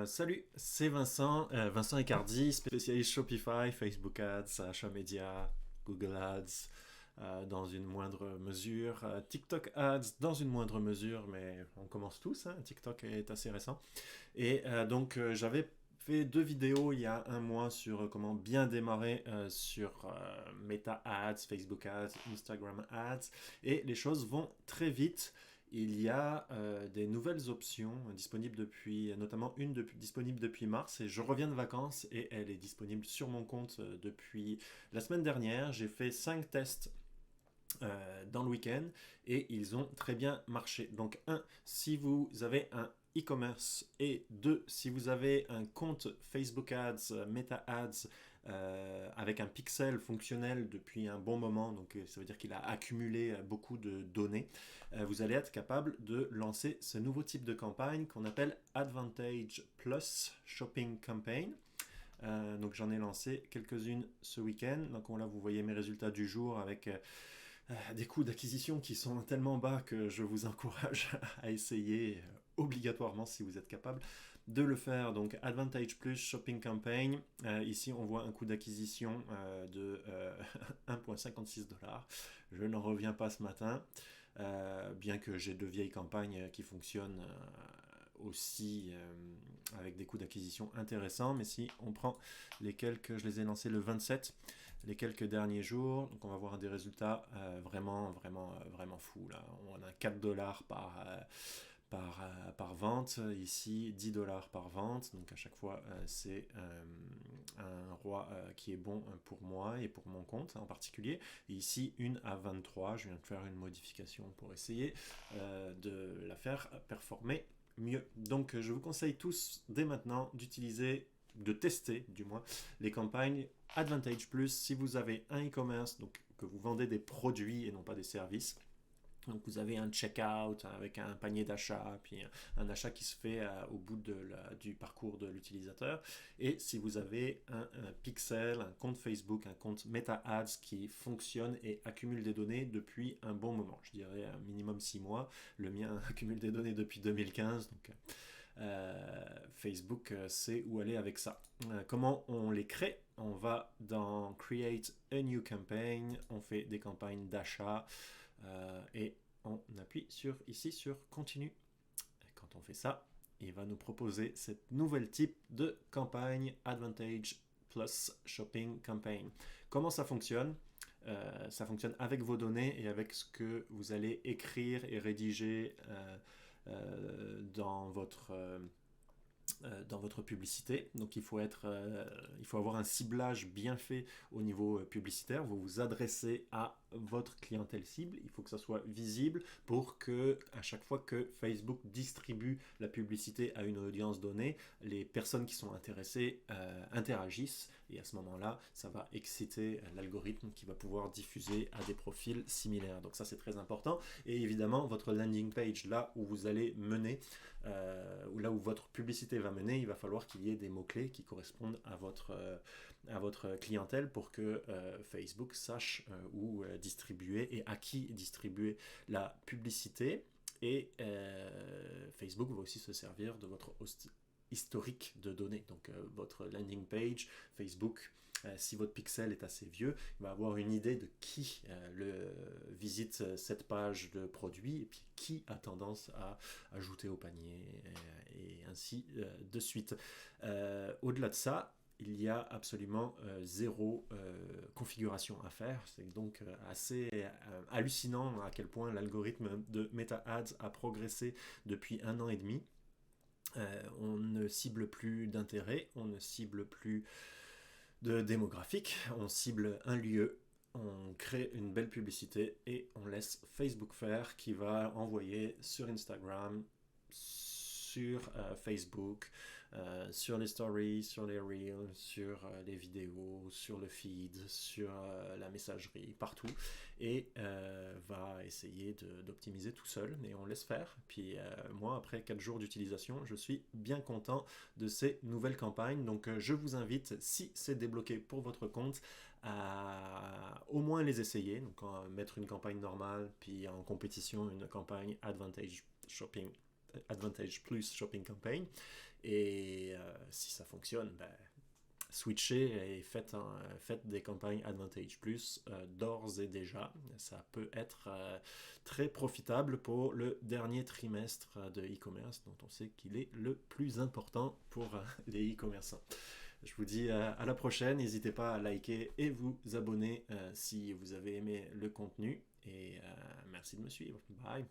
Salut, c'est Vincent, Vincent Icardi, spécialiste Shopify, Facebook Ads, Achat Média, Google Ads, dans une moindre mesure, TikTok Ads dans une moindre mesure, mais on commence tous, hein, TikTok est assez récent. J'avais fait deux vidéos il y a un mois sur comment bien démarrer sur Meta Ads, Facebook Ads, Instagram Ads, et les choses vont très vite. Il y a des nouvelles options disponibles depuis, notamment disponible depuis mars, et je reviens de vacances et elle est disponible sur mon compte depuis la semaine dernière. J'ai fait 5 tests dans le week-end et ils ont très bien marché. Donc si vous avez un e-commerce, et deux, si vous avez un compte Facebook Ads, Meta Ads avec un pixel fonctionnel depuis un bon moment, donc ça veut dire qu'il a accumulé beaucoup de données, vous allez être capable de lancer ce nouveau type de campagne qu'on appelle Advantage Plus Shopping Campaign. Donc j'en ai lancé quelques-unes ce week-end. Donc là vous voyez mes résultats du jour avec des coûts d'acquisition qui sont tellement bas que je vous encourage à essayer obligatoirement si vous êtes capable de le faire. Donc Advantage Plus Shopping Campaign, ici on voit un coût d'acquisition de 1,56$. Je n'en reviens pas ce matin, bien que j'ai de vieilles campagnes qui fonctionnent aussi avec des coûts d'acquisition intéressants. Mais si on prend je les ai lancés le 27, les quelques derniers jours, donc on va voir des résultats vraiment fous là. On a 4$ par vente, ici 10$ par vente, donc à chaque fois c'est un roi qui est bon pour moi et pour mon compte en particulier, et ici une à 23, je viens de faire une modification pour essayer de la faire performer mieux. Donc je vous conseille tous dès maintenant de tester du moins les campagnes Advantage Plus si vous avez un e-commerce, donc que vous vendez des produits et non pas des services. Donc vous avez un checkout avec un panier d'achat, puis un achat qui se fait au bout du parcours de l'utilisateur. Et si vous avez un pixel, un compte Facebook, un compte Meta Ads qui fonctionne et accumule des données depuis un bon moment, je dirais un minimum 6 mois. Le mien accumule des données depuis 2015, donc Facebook sait où aller avec ça. Comment on les crée? On va dans Create a New Campaign, on fait des campagnes d'achat et on appuie ici sur Continue. Et quand on fait ça, il va nous proposer cette nouvelle type de campagne Advantage Plus Shopping Campaign. Comment ça fonctionne? Ça fonctionne avec vos données et avec ce que vous allez écrire et rédiger dans votre publicité. Donc il faut avoir un ciblage bien fait au niveau publicitaire. Vous vous adressez à votre clientèle cible. Il faut que ça soit visible pour que à chaque fois que Facebook distribue la publicité à une audience donnée, les personnes qui sont intéressées interagissent, et à ce moment-là, ça va exciter l'algorithme qui va pouvoir diffuser à des profils similaires. Donc ça, c'est très important. Et évidemment, votre landing page, là où vous allez mener, ou là où votre publicité va mener, il va falloir qu'il y ait des mots-clés qui correspondent à votre clientèle pour que Facebook sache où distribuer et à qui distribuer la publicité. Et Facebook va aussi se servir de votre historique de données. Donc votre landing page, Facebook, si votre pixel est assez vieux, il va avoir une idée de qui visite cette page de produit et puis qui a tendance à ajouter au panier et ainsi de suite. Au-delà de ça, il y a absolument zéro configuration à faire. C'est donc assez hallucinant à quel point l'algorithme de Meta Ads a progressé depuis 1 an et demi. On ne cible plus d'intérêt, on ne cible plus de démographique, on cible un lieu, on crée une belle publicité et on laisse Facebook faire, qui va envoyer sur Instagram, sur Facebook, sur les stories, sur les reels, sur les vidéos, sur le feed, sur la messagerie, partout, et va essayer d'optimiser tout seul, et on laisse faire. Puis moi, après 4 jours d'utilisation, je suis bien content de ces nouvelles campagnes. Donc je vous invite, si c'est débloqué pour votre compte, à au moins les essayer. Donc mettre une campagne normale, puis en compétition une campagne Advantage Plus Shopping Campaign, et si ça fonctionne, switchez et faites des campagnes Advantage Plus d'ores et déjà. Ça peut être très profitable pour le dernier trimestre de e-commerce, dont on sait qu'il est le plus important pour les e-commerçants. Je vous dis à la prochaine. N'hésitez pas à liker et vous abonner si vous avez aimé le contenu. Et merci de me suivre. Bye.